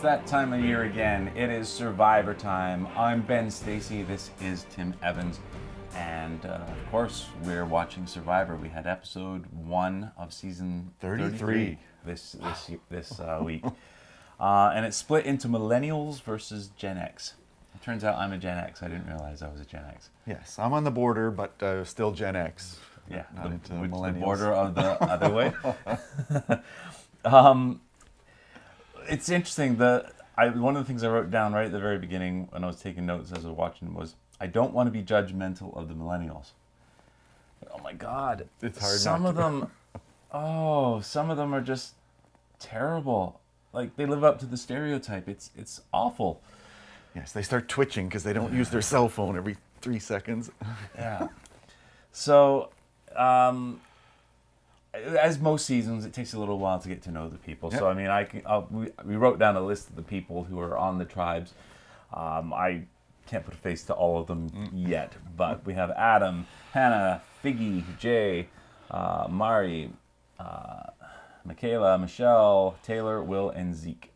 that time of year again. It is Survivor time. I'm Ben Stacey. This is Tim Evans. And of course, we're watching Survivor. We had episode 1 of season 33 this week. And it's split into Millennials versus Gen X. It turns out I'm a Gen X. I didn't realize I was a Gen X. Yes, I'm on the border, but still Gen X. Yeah, into the millennials. border of the other way. It's interesting. One of the things I wrote down right at the very beginning when I was taking notes as I was watching was, I don't want to be judgmental of the Millennials. But, oh my God, it's hard. Some not of to. them, some of them are just terrible. Like, they live up to the stereotype. It's awful. Yes, they start twitching because they don't use their cell phone every 3 seconds. Yeah. So, as most seasons, it takes a little while to get to know the people. Yep. So, I mean, we wrote down a list of the people who are on the tribes. I can't put a face to all of them yet, but we have Adam, Hannah, Figgy, Jay, Mari, Michaela, Michelle, Taylor, Will, and Zeke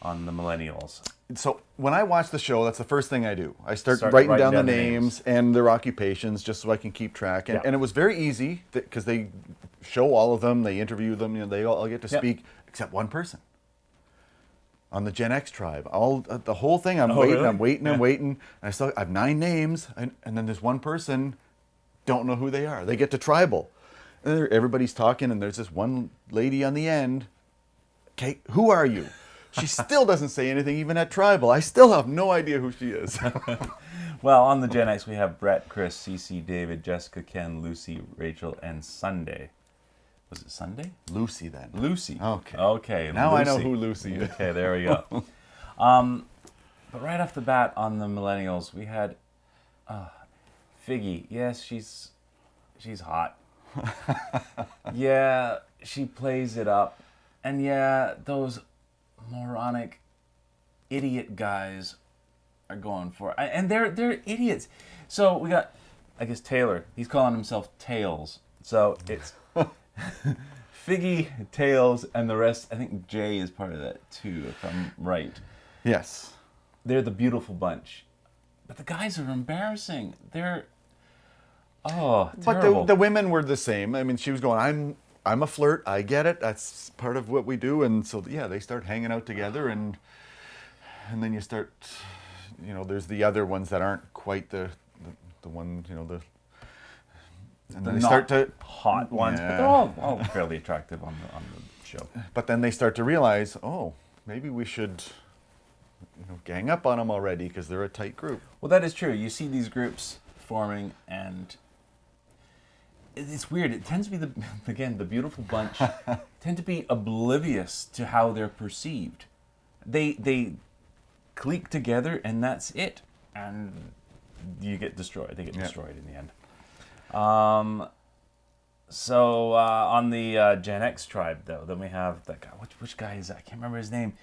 on the Millennials. So when I watch the show, that's the first thing I do. I start writing down the names and their occupations just so I can keep track. And, Yeah. and it was very easy because they show all of them, they interview them, they all get to speak, except one person. On the Gen X tribe, the whole thing, I'm waiting, really? I'm waiting. And I have 9 names, and then there's one person, don't know who they are. They get to tribal. And everybody's talking, and there's this one lady on the end. Okay, who are you? She still doesn't say anything, even at tribal. I still have no idea who she is. Well, on the Gen X, we have Brett, Chris, Cece, David, Jessica, Ken, Lucy, Rachel, and Sunday. Was it Sunday? Lucy, then. Lucy. Okay. Okay. Now Lucy. I know who Lucy is. Okay, there we go. But right off the bat on the Millennials, we had Figgy. Yes, she's hot. Yeah, she plays it up. And yeah, those moronic idiot guys are going for it. And they're idiots. So we got, I guess, Taylor. He's calling himself Tails. So it's Figgy, Tails, and the rest. I think Jay is part of that too, if I'm right. Yes. They're the beautiful bunch. But the guys are embarrassing. They're terrible. But the women were the same. I mean, she was going, I'm a flirt. I get it. That's part of what we do. And so, yeah, they start hanging out together. And then you start, there's the other ones that aren't quite the one, and then they start to hot ones, yeah. but they're all fairly attractive on the show. But then they start to realize, maybe we should, gang up on them already because they're a tight group. Well, that is true. You see these groups forming, and it's weird. It tends to be the beautiful bunch tend to be oblivious to how they're perceived. They clique together, and that's it. And you get destroyed. They get destroyed in the end. So on the Gen X tribe, though, then we have that guy. Which guy is that? I can't remember his name.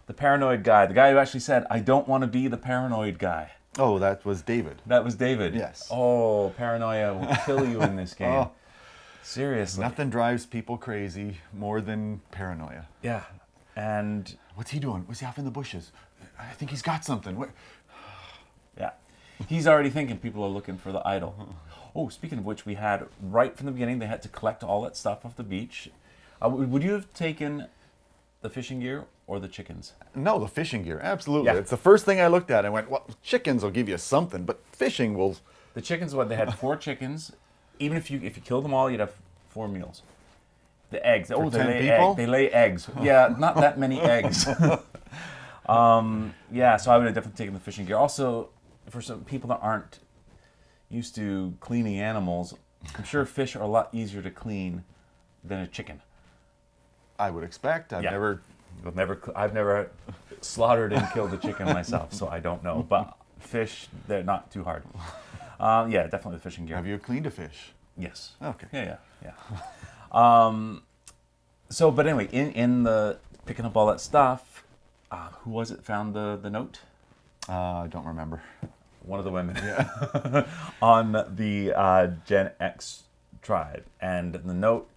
The paranoid guy. The guy who actually said, "I don't want to be the paranoid guy." Oh, that was David. That was David. Yes. Oh, paranoia will kill you in this game. Seriously. Nothing drives people crazy more than paranoia. Yeah. And what's he doing? Was he off in the bushes? I think he's got something. Yeah. He's already thinking people are looking for the idol. Oh, speaking of which, we had, right from the beginning, they had to collect all that stuff off the beach. Would you have taken the fishing gear or the chickens? No, the fishing gear, absolutely. Yeah. It's the first thing I looked at. I went, well, chickens will give you something, but fishing will... The chickens, they had 4 chickens. Even if you killed them all, you'd have 4 meals. The eggs. For they 10 lay people? They lay eggs. Yeah, not that many eggs. Yeah, so I would have definitely taken the fishing gear. Also, for some people that aren't used to cleaning animals, I'm sure fish are a lot easier to clean than a chicken. I would expect. I've never slaughtered and killed a chicken myself, so I don't know. But fish, they're not too hard. Yeah, definitely the fishing gear. Have you cleaned a fish? Yes. Okay. Yeah. So, but anyway, in the picking up all that stuff, who was it found the note? I don't remember. One of the women. Yeah. On the Gen X tribe. And the note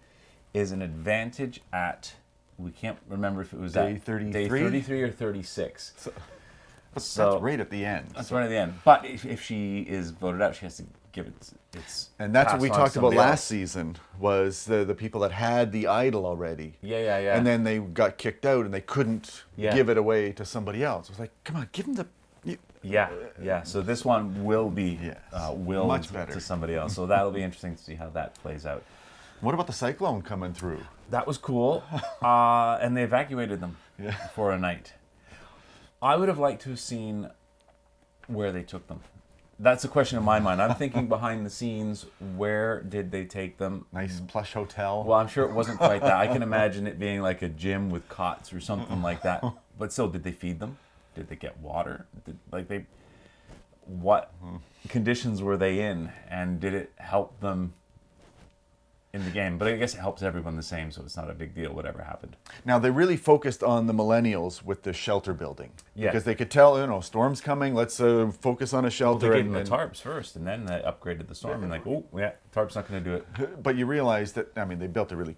is an advantage at we can't remember if it was Day at 33? day 33 or 36. But So- that's right at the end. That's right at the end. But if she is voted out, she has to give it its. And that's what passed we on to talked about somebody last else. season, was the people that had the idol already. Yeah. And then they got kicked out and they couldn't Yeah. give it away to somebody else. It was like, come on, give them the... Yeah. So this one will be Yes. willed Much better. to somebody else. So that'll be interesting to see how that plays out. What about the cyclone coming through? That was cool. And they evacuated them Yeah. for a night. I would have liked to have seen where they took them. That's a question in my mind. I'm thinking behind the scenes, where did they take them? Nice plush hotel. Well, I'm sure it wasn't quite that. I can imagine it being like a gym with cots or something like that. But still, did they feed them? Did they get water? What conditions were they in? And did it help them in the game? But I guess it helps everyone the same, so it's not a big deal, whatever happened. Now, they really focused on the millennials with the shelter building. Yeah. Because they could tell, storm's coming, let's focus on a Well, shelter. they gave them the tarps first, and then they upgraded the storm. And tarp's not going to do it. But you realize that, they built a really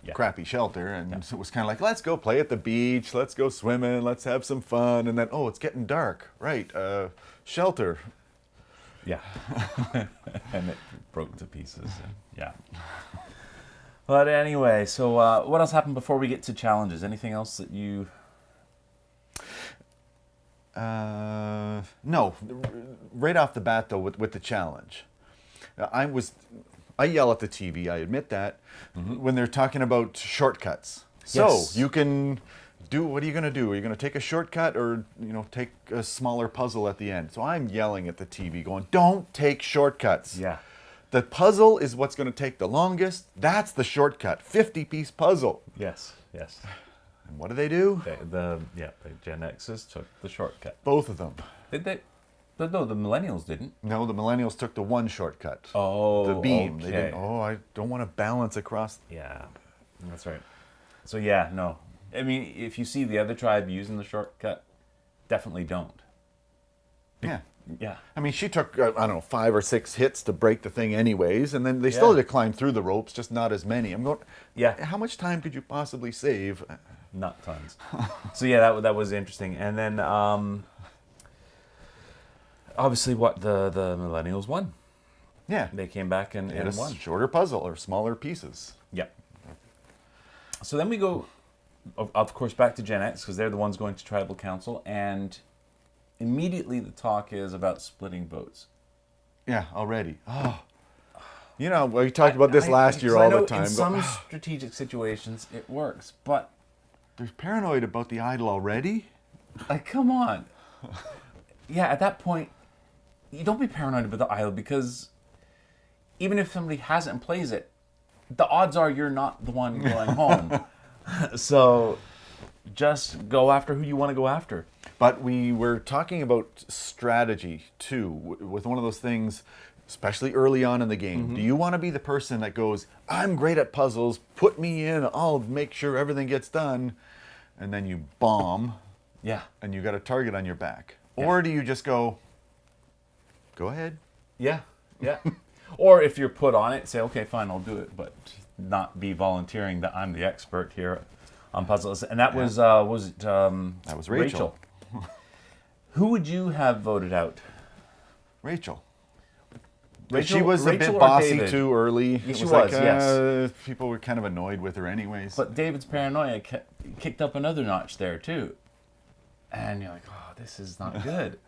Yeah. crappy shelter, and so it was kind of like, let's go play at the beach, let's go swimming, let's have some fun, and then, it's getting dark, right, shelter. Yeah. And it broke to pieces. Yeah. But anyway, so what else happened before we get to challenges? Anything else that you... No, right off the bat, though, with the challenge, I yell at the TV, I admit that, when they're talking about shortcuts. So Yes. you can what are you going to do? Are you going to take a shortcut or, take a smaller puzzle at the end? So I'm yelling at the TV going, don't take shortcuts. Yeah. The puzzle is what's going to take the longest. That's the shortcut. 50-piece puzzle. Yes. And what do they do? The Gen X's took the shortcut. Both of them. Did they? No, the Millennials didn't. No, the millennials took the one shortcut. Oh, The beam. okay. They didn't, I don't want to balance across. Yeah, that's right. So yeah, no. I mean, if you see the other tribe using the shortcut, definitely don't. Yeah. Yeah. I mean, she took, 5 or 6 hits to break the thing anyways, and then they still had to climb through the ropes, just not as many. I'm going, Yeah. how much time could you possibly save? Not tons. So yeah, that was interesting. And then obviously the Millennials won. Yeah. They came back and They had a won. shorter puzzle or smaller pieces. Yeah. So then we go, of course, back to Gen X because they're the ones going to tribal council, and immediately the talk is about splitting votes. Yeah, already. Oh. We talked about this last year 'cause I all know the time. In some strategic situations, it works, but They're paranoid about the idol already? come on. Yeah, at that point, you don't be paranoid about the idol because even if somebody has it and plays it, the odds are you're not the one going home. So just go after who you want to go after. But we were talking about strategy, too, with one of those things, especially early on in the game. Do you want to be the person that goes, I'm great at puzzles, put me in, I'll make sure everything gets done, and then you bomb, Yeah. and you got a target on your back? Or do you just go ahead? Yeah. Or if you're put on it, say, okay, fine, I'll do it, but not be volunteering that I'm the expert here on puzzles. And that was it? That was Rachel. Who would you have voted out? Rachel. Rachel She was a Rachel bit or bossy David? too early. Yeah, It she was was, like, yes. People were kind of annoyed with her anyways. But David's paranoia kicked up another notch there too. And you're like, oh, this is not good.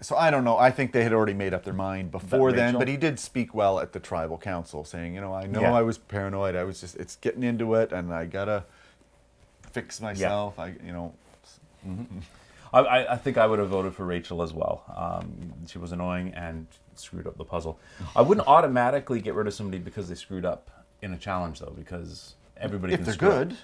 So I don't know. I think they had already made up their mind before then. Rachel? But he did speak well at the tribal council, saying, I know Yeah. I was paranoid. I was it's getting into it, and I gotta fix myself. I think I would have voted for Rachel as well. She was annoying and screwed up the puzzle. I wouldn't automatically get rid of somebody because they screwed up in a challenge, though, because everybody if can they're screw up. good.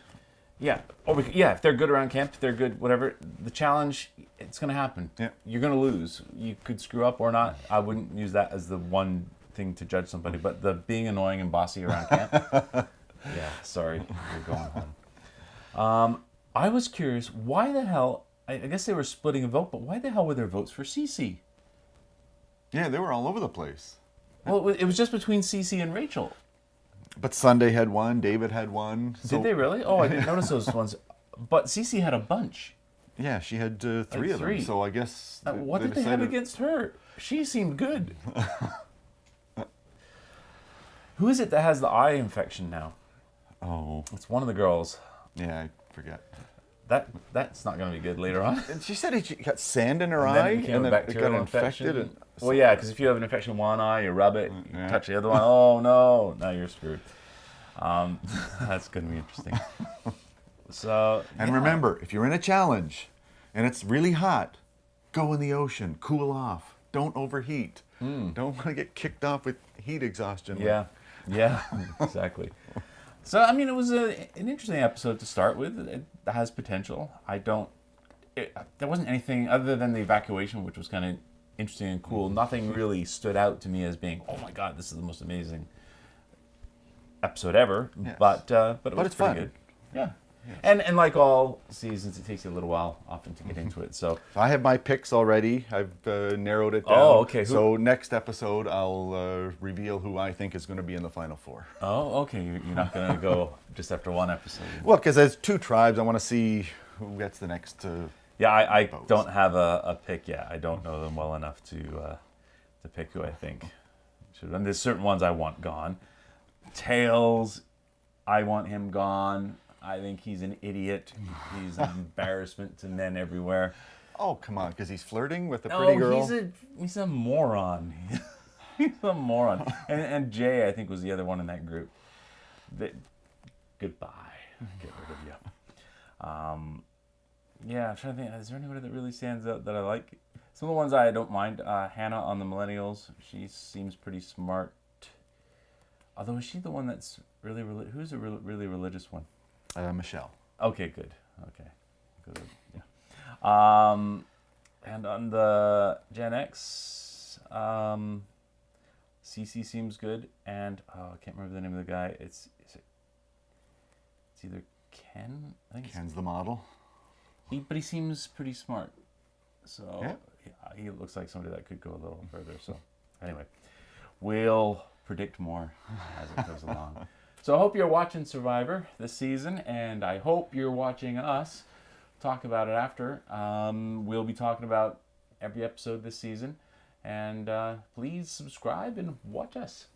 Yeah. If they're good around camp, if they're good, whatever, the challenge, it's going to happen. Yeah. You're going to lose. You could screw up or not. I wouldn't use that as the one thing to judge somebody, but the being annoying and bossy around camp, yeah, sorry, you're going home. I was curious, why the hell, I guess they were splitting a vote, but why the hell were there votes for Cece? Yeah, they were all over the place. Well, it was just between Cece and Rachel. But Sunday had one, David had one. So, Did they really? Oh, I didn't notice those ones. But Cece had a bunch. Yeah, she had three of them. So I guess What they did they have decided- against her? She seemed good. Who is it that has the eye infection now? Oh, It's one of the girls. yeah, I forget. That's not going to be good later on. And she said she got sand in her And then eye, it became and a then it bacterial got infection. infected. And, Well, yeah, because if you have an infection in one eye, you rub it, you Yeah. touch the other one. Oh no, now you're screwed. That's going to be interesting. So, and yeah. remember, if you're in a challenge and it's really hot, go in the ocean, cool off. Don't overheat. Don't want to get kicked off with heat exhaustion. Yeah, exactly. So, I mean, it was an interesting episode to start with. It has potential. There wasn't anything other than the evacuation, which was kind of interesting and cool. Nothing really stood out to me as being, oh my God, this is the most amazing episode ever. Yes. But it was it's pretty fun. good. Yeah. Yes. And like all seasons, it takes you a little while often to get into it. So I have my picks already. I've narrowed it down. Oh, okay. So next episode, I'll reveal who I think is going to be in the final four. Oh, okay. You're not going to go just after one episode. Well, because there's two tribes, I want to see who gets the next. Yeah, I votes. don't have a pick yet. I don't know them well enough to pick who I think should. And there's certain ones I want gone. Tails, I want him gone. I think he's an idiot. He's an embarrassment to men everywhere. Oh, come on, because he's flirting with a pretty girl. He's a moron. He's a moron. And Jay, I think, was the other one in that group. Goodbye. Get rid of you. Yeah, I'm trying to think. Is there anybody that really stands out that I like? Some of the ones I don't mind. Hannah on the Millennials. She seems pretty smart. Although, is she the one that's really who's the really religious one? Michelle. Okay, good. Okay, good. Yeah. And on the Gen X, CC seems good, and I can't remember the name of the guy. It's either Ken. I think Ken's the model. but he seems pretty smart. So Yeah. he looks like somebody that could go a little further. So anyway, we'll predict more as it goes along. So I hope you're watching Survivor this season, and I hope you're watching us talk about it after. We'll be talking about every episode this season, and please subscribe and watch us.